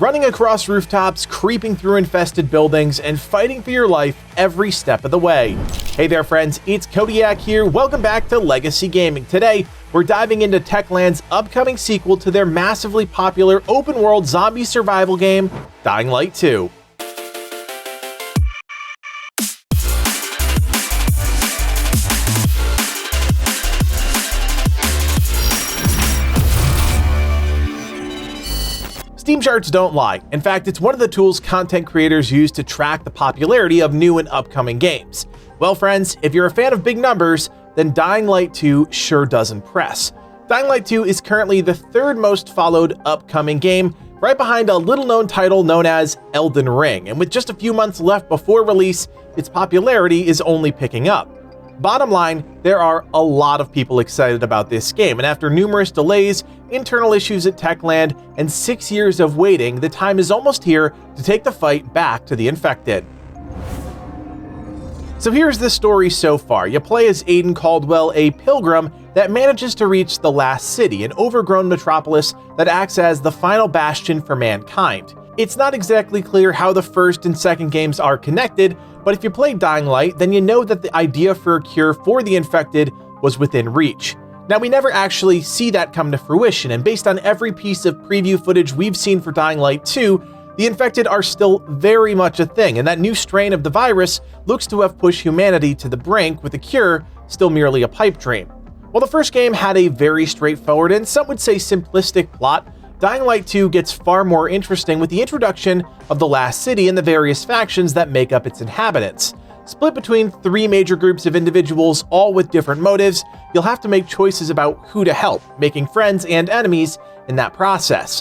running across rooftops, creeping through infested buildings, and fighting for your life every step of the way. Hey there friends, it's Codiak here, welcome back to Legacy Gaming. Today, we're diving into Techland's upcoming sequel to their massively popular open-world zombie survival game, Dying Light 2. Steam charts don't lie. In fact, it's one of the tools content creators use to track the popularity of new and upcoming games. Well friends, if you're a fan of big numbers, then Dying Light 2 sure does impress. Dying Light 2 is currently the third most followed upcoming game, right behind a little-known title known as Elden Ring, and with just a few months left before release, its popularity is only picking up. Bottom line, there are a lot of people excited about this game, and after numerous delays, internal issues at Techland, and 6 years of waiting, the time is almost here to take the fight back to the infected. So here's the story so far. You play as Aiden Caldwell, a pilgrim that manages to reach the last city, an overgrown metropolis that acts as the final bastion for mankind. It's not exactly clear how the first and second games are connected, but if you played Dying Light, then you know that the idea for a cure for the infected was within reach. Now, we never actually see that come to fruition, and based on every piece of preview footage we've seen for Dying Light 2, the infected are still very much a thing, and that new strain of the virus looks to have pushed humanity to the brink, with a cure still merely a pipe dream. While the first game had a very straightforward and some would say simplistic plot, Dying Light 2 gets far more interesting with the introduction of the last city and the various factions that make up its inhabitants. Split between three major groups of individuals, all with different motives, you'll have to make choices about who to help, making friends and enemies in that process.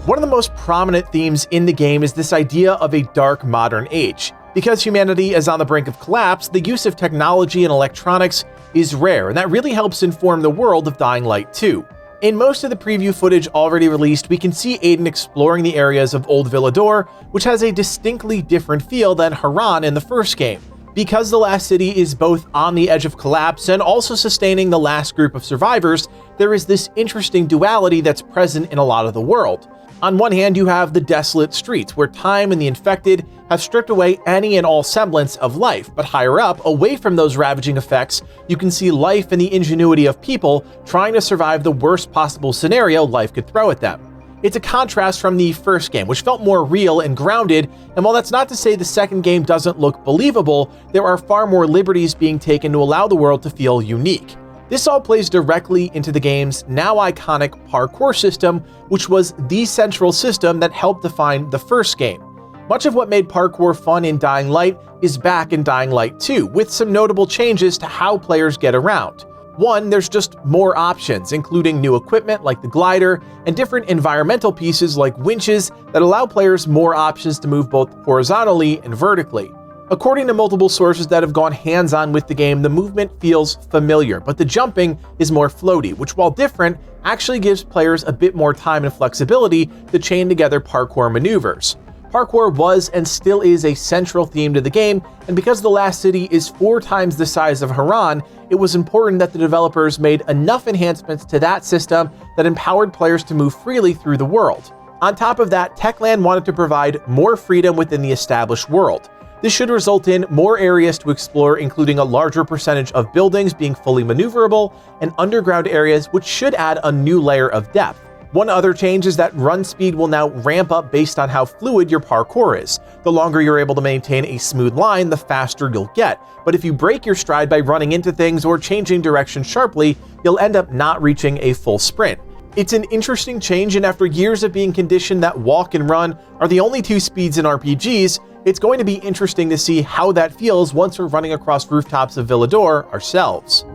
One of the most prominent themes in the game is this idea of a dark modern age. Because humanity is on the brink of collapse, the use of technology and electronics is rare, and that really helps inform the world of Dying Light 2. In most of the preview footage already released, we can see Aiden exploring the areas of Old Villedore, which has a distinctly different feel than Harran in the first game. Because the last city is both on the edge of collapse and also sustaining the last group of survivors, there is this interesting duality that's present in a lot of the world. On one hand, you have the desolate streets, where time and the infected have stripped away any and all semblance of life, but higher up, away from those ravaging effects, you can see life and the ingenuity of people trying to survive the worst possible scenario life could throw at them. It's a contrast from the first game, which felt more real and grounded, and while that's not to say the second game doesn't look believable, there are far more liberties being taken to allow the world to feel unique. This all plays directly into the game's now iconic parkour system, which was the central system that helped define the first game. Much of what made parkour fun in Dying Light is back in Dying Light 2, with some notable changes to how players get around. One, there's just more options, including new equipment like the glider, and different environmental pieces like winches that allow players more options to move both horizontally and vertically. According to multiple sources that have gone hands-on with the game, the movement feels familiar, but the jumping is more floaty, which while different, actually gives players a bit more time and flexibility to chain together parkour maneuvers. Parkour was and still is a central theme to the game, and because the last city is 4 times the size of Harran, it was important that the developers made enough enhancements to that system that empowered players to move freely through the world. On top of that, Techland wanted to provide more freedom within the established world. This should result in more areas to explore, including a larger percentage of buildings being fully maneuverable and underground areas, which should add a new layer of depth. One other change is that run speed will now ramp up based on how fluid your parkour is. The longer you're able to maintain a smooth line, the faster you'll get. But if you break your stride by running into things or changing direction sharply, you'll end up not reaching a full sprint. It's an interesting change, and after years of being conditioned that walk and run are the only two speeds in RPGs, it's going to be interesting to see how that feels once we're running across rooftops of Villedore ourselves.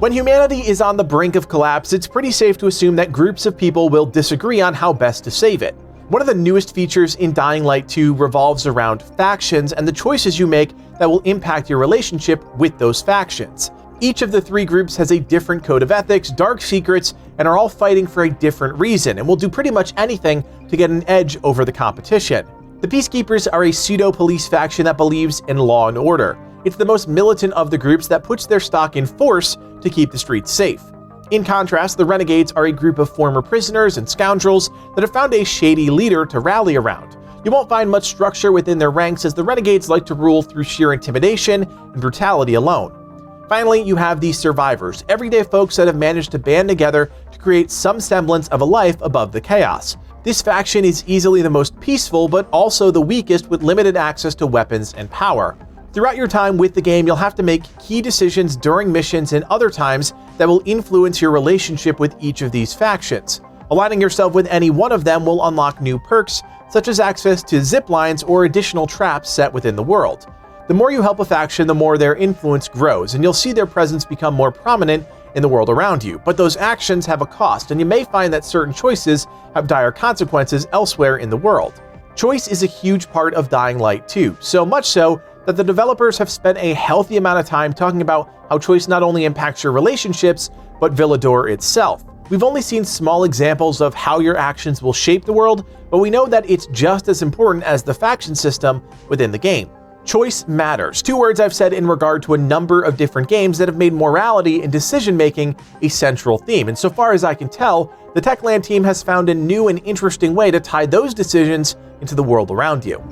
When humanity is on the brink of collapse, it's pretty safe to assume that groups of people will disagree on how best to save it. One of the newest features in Dying Light 2 revolves around factions and the choices you make that will impact your relationship with those factions. Each of the 3 groups has a different code of ethics, dark secrets, and are all fighting for a different reason, and will do pretty much anything to get an edge over the competition. The Peacekeepers are a pseudo-police faction that believes in law and order. It's the most militant of the groups that puts their stock in force to keep the streets safe. In contrast, the Renegades are a group of former prisoners and scoundrels that have found a shady leader to rally around. You won't find much structure within their ranks, as the Renegades like to rule through sheer intimidation and brutality alone. Finally, you have the Survivors, everyday folks that have managed to band together to create some semblance of a life above the chaos. This faction is easily the most peaceful, but also the weakest, with limited access to weapons and power. Throughout your time with the game, you'll have to make key decisions during missions and other times that will influence your relationship with each of these factions. Aligning yourself with any one of them will unlock new perks, such as access to zip lines or additional traps set within the world. The more you help a faction, the more their influence grows, and you'll see their presence become more prominent in the world around you. But those actions have a cost, and you may find that certain choices have dire consequences elsewhere in the world. Choice is a huge part of Dying Light 2, so much so that the developers have spent a healthy amount of time talking about how choice not only impacts your relationships, but Villedore itself. We've only seen small examples of how your actions will shape the world, but we know that it's just as important as the faction system within the game. Choice matters, two words I've said in regard to a number of different games that have made morality and decision-making a central theme, and so far as I can tell, the Techland team has found a new and interesting way to tie those decisions into the world around you.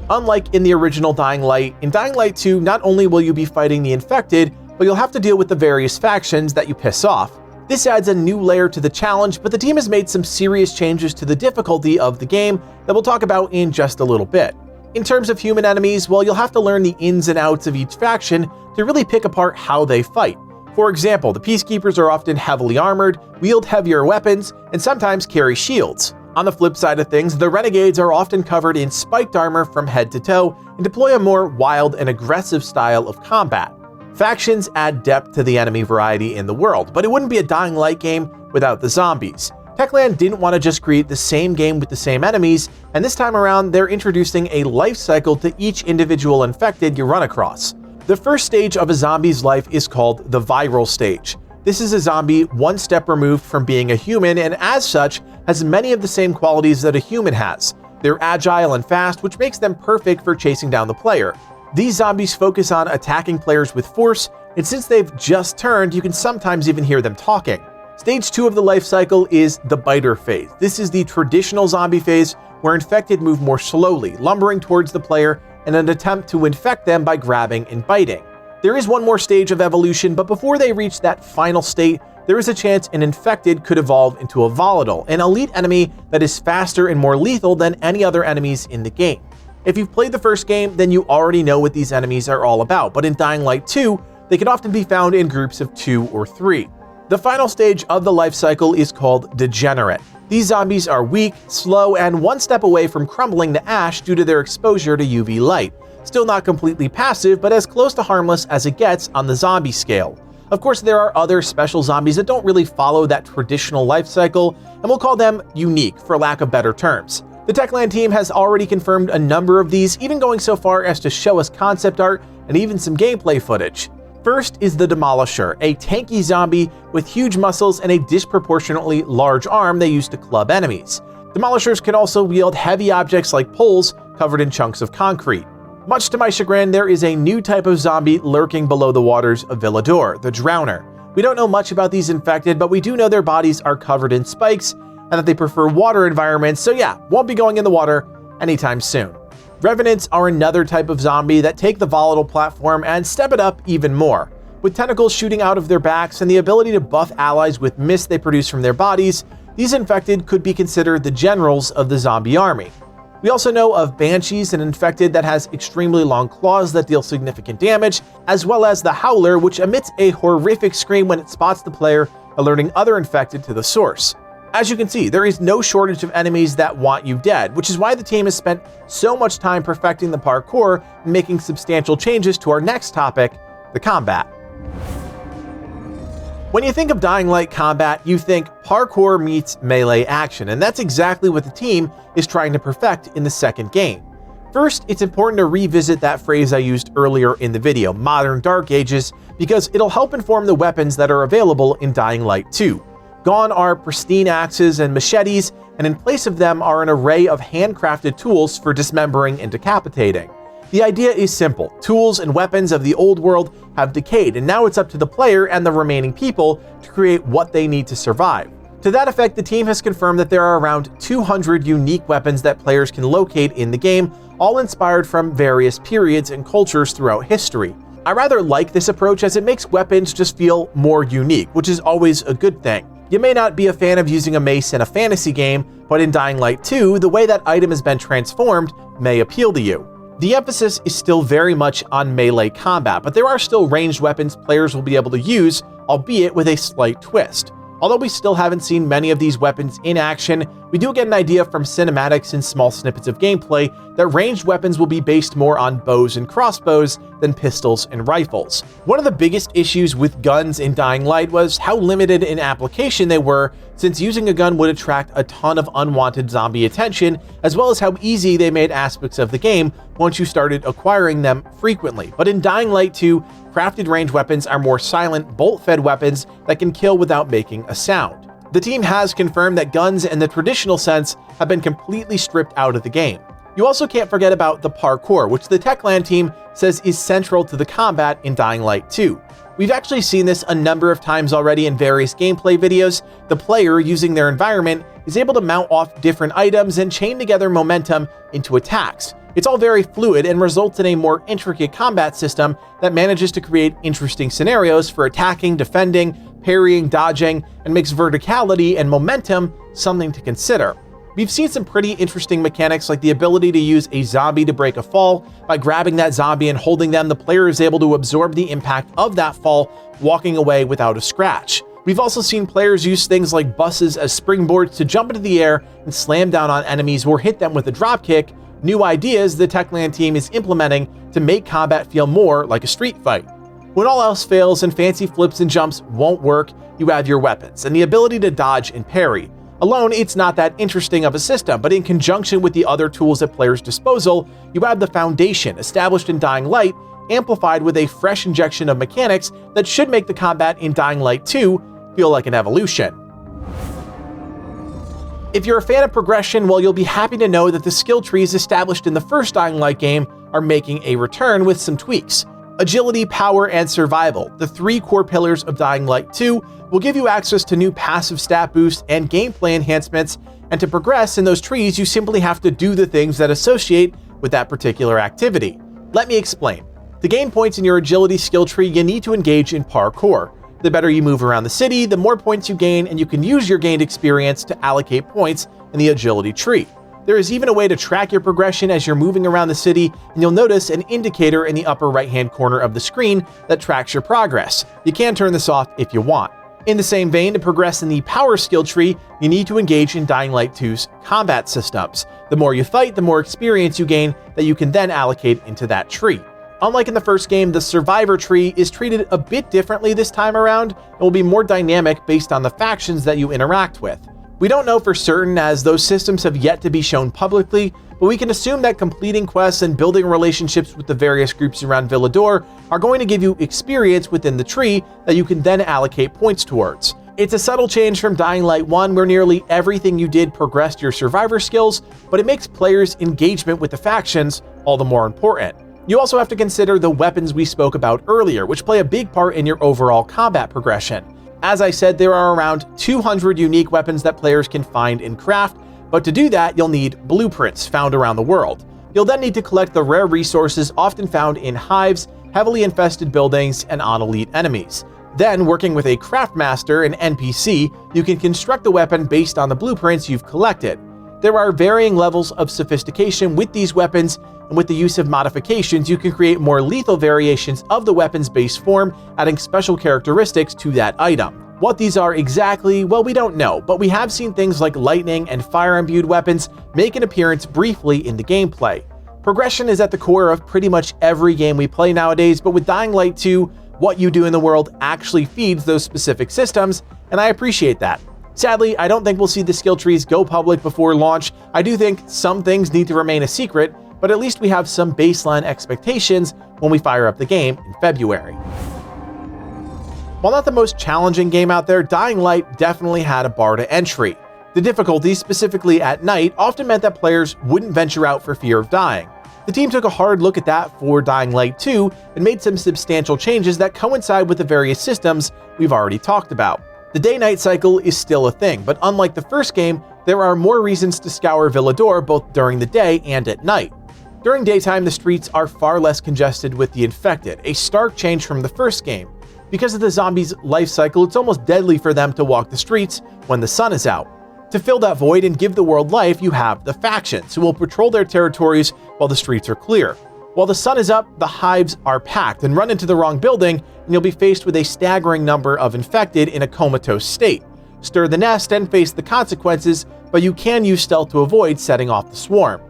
Unlike in the original Dying Light, in Dying Light 2, not only will you be fighting the infected, but you'll have to deal with the various factions that you piss off. This adds a new layer to the challenge, but the team has made some serious changes to the difficulty of the game that we'll talk about in just a little bit. In terms of human enemies, well, you'll have to learn the ins and outs of each faction to really pick apart how they fight. For example, the Peacekeepers are often heavily armored, wield heavier weapons, and sometimes carry shields. On the flip side of things, the Renegades are often covered in spiked armor from head to toe and deploy a more wild and aggressive style of combat. Factions add depth to the enemy variety in the world, but it wouldn't be a Dying Light game without the zombies. Techland didn't want to just create the same game with the same enemies, and this time around they're introducing a life cycle to each individual infected you run across. The first stage of a zombie's life is called the viral stage. This is a zombie one step removed from being a human, and as such has many of the same qualities that a human has. They're agile and fast, which makes them perfect for chasing down the player. These zombies focus on attacking players with force, and since they've just turned, you can sometimes even hear them talking. Stage 2 of the life cycle is the biter phase. This is the traditional zombie phase where infected move more slowly, lumbering towards the player in an attempt to infect them by grabbing and biting. There is one more stage of evolution, but before they reach that final state, there is a chance an infected could evolve into a volatile, an elite enemy that is faster and more lethal than any other enemies in the game. If you've played the first game, then you already know what these enemies are all about, but in Dying Light 2, they can often be found in groups of 2 or 3. The final stage of the life cycle is called Degenerate. These zombies are weak, slow, and one step away from crumbling to ash due to their exposure to UV light. Still not completely passive, but as close to harmless as it gets on the zombie scale. Of course, there are other special zombies that don't really follow that traditional life cycle, and we'll call them unique for lack of better terms. The Techland team has already confirmed a number of these, even going so far as to show us concept art and even some gameplay footage. First is the Demolisher, a tanky zombie with huge muscles and a disproportionately large arm they use to club enemies. Demolishers can also wield heavy objects like poles covered in chunks of concrete. Much to my chagrin, there is a new type of zombie lurking below the waters of Villedore, the Drowner. We don't know much about these infected, but we do know their bodies are covered in spikes and that they prefer water environments, so yeah, won't be going in the water anytime soon. Revenants are another type of zombie that take the volatile platform and step it up even more. With tentacles shooting out of their backs and the ability to buff allies with mist they produce from their bodies, these infected could be considered the generals of the zombie army. We also know of Banshees, an infected that has extremely long claws that deal significant damage, as well as the Howler, which emits a horrific scream when it spots the player, alerting other infected to the source. As you can see, there is no shortage of enemies that want you dead, which is why the team has spent so much time perfecting the parkour and making substantial changes to our next topic, the combat. When you think of Dying Light combat, you think parkour meets melee action, and that's exactly what the team is trying to perfect in the second game. First, it's important to revisit that phrase I used earlier in the video, modern Dark Ages, because it'll help inform the weapons that are available in Dying Light 2. Gone are pristine axes and machetes, and in place of them are an array of handcrafted tools for dismembering and decapitating. The idea is simple. Tools and weapons of the old world have decayed, and now it's up to the player and the remaining people to create what they need to survive. To that effect, the team has confirmed that there are around 200 unique weapons that players can locate in the game, all inspired from various periods and cultures throughout history. I rather like this approach as it makes weapons just feel more unique, which is always a good thing. You may not be a fan of using a mace in a fantasy game, but in Dying Light 2, the way that item has been transformed may appeal to you. The emphasis is still very much on melee combat, but there are still ranged weapons players will be able to use, albeit with a slight twist. Although we still haven't seen many of these weapons in action, we do get an idea from cinematics and small snippets of gameplay that ranged weapons will be based more on bows and crossbows than pistols and rifles. One of the biggest issues with guns in Dying Light was how limited in application they were, since using a gun would attract a ton of unwanted zombie attention, as well as how easy they made aspects of the game once you started acquiring them frequently. But in Dying Light 2, crafted ranged weapons are more silent, bolt-fed weapons that can kill without making a sound. The team has confirmed that guns in the traditional sense have been completely stripped out of the game. You also can't forget about the parkour, which the Techland team says is central to the combat in Dying Light 2. We've actually seen this a number of times already in various gameplay videos. The player, using their environment, is able to mount off different items and chain together momentum into attacks. It's all very fluid and results in a more intricate combat system that manages to create interesting scenarios for attacking, defending, parrying, dodging, and makes verticality and momentum something to consider. We've seen some pretty interesting mechanics like the ability to use a zombie to break a fall. By grabbing that zombie and holding them, the player is able to absorb the impact of that fall, walking away without a scratch. We've also seen players use things like buses as springboards to jump into the air and slam down on enemies or hit them with a dropkick, new ideas the Techland team is implementing to make combat feel more like a street fight. When all else fails and fancy flips and jumps won't work, you have your weapons and the ability to dodge and parry. Alone, it's not that interesting of a system, but in conjunction with the other tools at players' disposal, you have the foundation established in Dying Light, amplified with a fresh injection of mechanics that should make the combat in Dying Light 2 feel like an evolution. If you're a fan of progression, well, you'll be happy to know that the skill trees established in the first Dying Light game are making a return with some tweaks. Agility, power, and survival, the three core pillars of Dying Light 2, will give you access to new passive stat boosts and gameplay enhancements, and to progress in those trees, you simply have to do the things that associate with that particular activity. Let me explain. To gain points in your agility skill tree, you need to engage in parkour. The better you move around the city, the more points you gain, and you can use your gained experience to allocate points in the agility tree. There is even a way to track your progression as you're moving around the city, and you'll notice an indicator in the upper right-hand corner of the screen that tracks your progress. You can turn this off if you want. In the same vein, to progress in the power skill tree, you need to engage in Dying Light 2's combat systems. The more you fight, the more experience you gain that you can then allocate into that tree. Unlike in the first game, the survivor tree is treated a bit differently this time around and will be more dynamic based on the factions that you interact with. We don't know for certain as those systems have yet to be shown publicly, but we can assume that completing quests and building relationships with the various groups around Villedore are going to give you experience within the tree that you can then allocate points towards. It's a subtle change from Dying Light 1 where nearly everything you did progressed your survivor skills, but it makes players' engagement with the factions all the more important. You also have to consider the weapons we spoke about earlier, which play a big part in your overall combat progression. As I said, there are around 200 unique weapons that players can find and craft, but to do that, you'll need blueprints found around the world. You'll then need to collect the rare resources often found in hives, heavily infested buildings, and on elite enemies. Then, working with a craftmaster, an NPC, you can construct the weapon based on the blueprints you've collected. There are varying levels of sophistication with these weapons, and with the use of modifications, you can create more lethal variations of the weapon's base form, adding special characteristics to that item. What these are exactly, well, we don't know, but we have seen things like lightning and fire-imbued weapons make an appearance briefly in the gameplay. Progression is at the core of pretty much every game we play nowadays, but with Dying Light 2, what you do in the world actually feeds those specific systems, and I appreciate that. Sadly, I don't think we'll see the skill trees go public before launch. I do think some things need to remain a secret, but at least we have some baseline expectations when we fire up the game in February. While not the most challenging game out there, Dying Light definitely had a bar to entry. The difficulty, specifically at night, often meant that players wouldn't venture out for fear of dying. The team took a hard look at that for Dying Light 2 and made some substantial changes that coincide with the various systems we've already talked about. The day-night cycle is still a thing, but unlike the first game, there are more reasons to scour Villedore both during the day and at night. During daytime, the streets are far less congested with the infected, a stark change from the first game. Because of the zombies' life cycle, it's almost deadly for them to walk the streets when the sun is out. To fill that void and give the world life, you have the factions, who will patrol their territories while the streets are clear. While the sun is up, the hives are packed, and run into the wrong building, and you'll be faced with a staggering number of infected in a comatose state. Stir the nest and face the consequences, but you can use stealth to avoid setting off the swarm.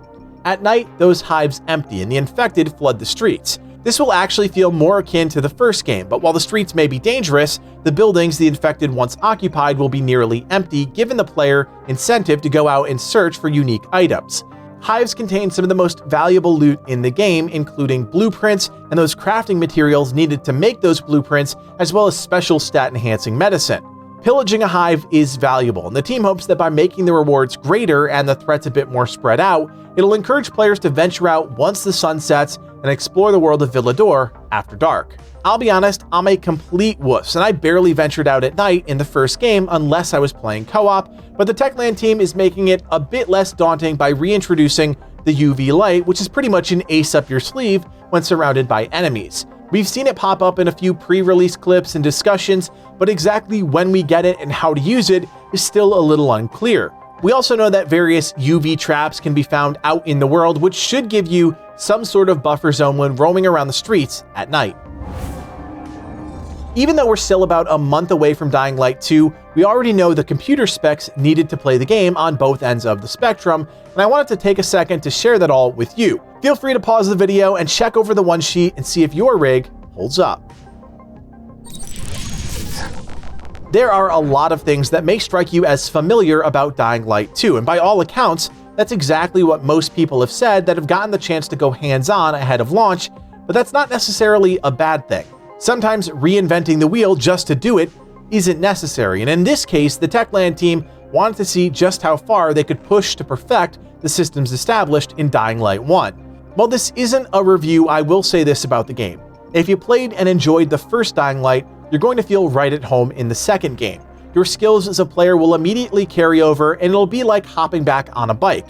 At night, those hives empty and the infected flood the streets. This will actually feel more akin to the first game, but while the streets may be dangerous, the buildings the infected once occupied will be nearly empty, giving the player incentive to go out and search for unique items. Hives contain some of the most valuable loot in the game, including blueprints and those crafting materials needed to make those blueprints, as well as special stat-enhancing medicine. Pillaging a hive is valuable, and the team hopes that by making the rewards greater and the threats a bit more spread out, it'll encourage players to venture out once the sun sets and explore the world of Villedore after dark. I'll be honest, I'm a complete wuss, and I barely ventured out at night in the first game unless I was playing co-op, but the Techland team is making it a bit less daunting by reintroducing the UV light, which is pretty much an ace up your sleeve when surrounded by enemies. We've seen it pop up in a few pre-release clips and discussions, but exactly when we get it and how to use it is still a little unclear. We also know that various UV traps can be found out in the world, which should give you some sort of buffer zone when roaming around the streets at night. Even though we're still about a month away from Dying Light 2, we already know the computer specs needed to play the game on both ends of the spectrum, and I wanted to take a second to share that all with you. Feel free to pause the video and check over the one sheet and see if your rig holds up. There are a lot of things that may strike you as familiar about Dying Light 2, and by all accounts, that's exactly what most people have said that have gotten the chance to go hands-on ahead of launch, but that's not necessarily a bad thing. Sometimes reinventing the wheel just to do it isn't necessary, and in this case, the Techland team wanted to see just how far they could push to perfect the systems established in Dying Light 1. While this isn't a review, I will say this about the game. If you played and enjoyed the first Dying Light, you're going to feel right at home in the second game. Your skills as a player will immediately carry over, and it'll be like hopping back on a bike.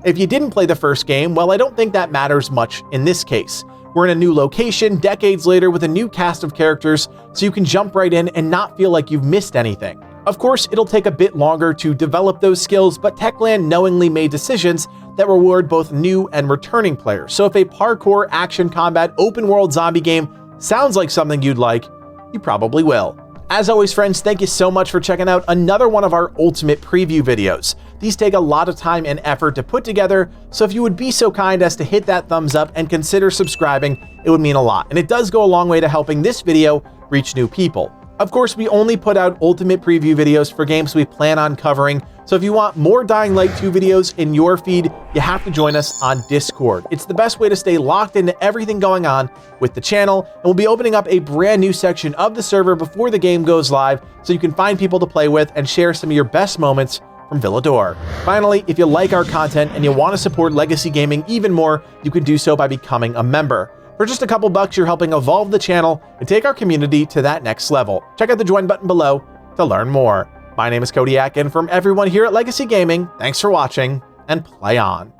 If you didn't play the first game, well, I don't think that matters much in this case. We're in a new location decades later with a new cast of characters, so you can jump right in and not feel like you've missed anything. Of course, it'll take a bit longer to develop those skills, but Techland knowingly made decisions that reward both new and returning players. So if a parkour, action combat, open world zombie game sounds like something you'd like, you probably will. As always, friends, thank you so much for checking out another one of our Ultimate Preview videos. These take a lot of time and effort to put together, so if you would be so kind as to hit that thumbs up and consider subscribing, it would mean a lot, and it does go a long way to helping this video reach new people. Of course, we only put out Ultimate Preview videos for games we plan on covering, so if you want more Dying Light 2 videos in your feed, you have to join us on Discord. It's the best way to stay locked into everything going on with the channel, and we'll be opening up a brand new section of the server before the game goes live, so you can find people to play with and share some of your best moments from Villedore. Finally, if you like our content and you want to support Legacy Gaming even more, you can do so by becoming a member. For just a couple bucks, you're helping evolve the channel and take our community to that next level. Check out the join button below to learn more. My name is Codiak, and from everyone here at Legacy Gaming, thanks for watching, and play on.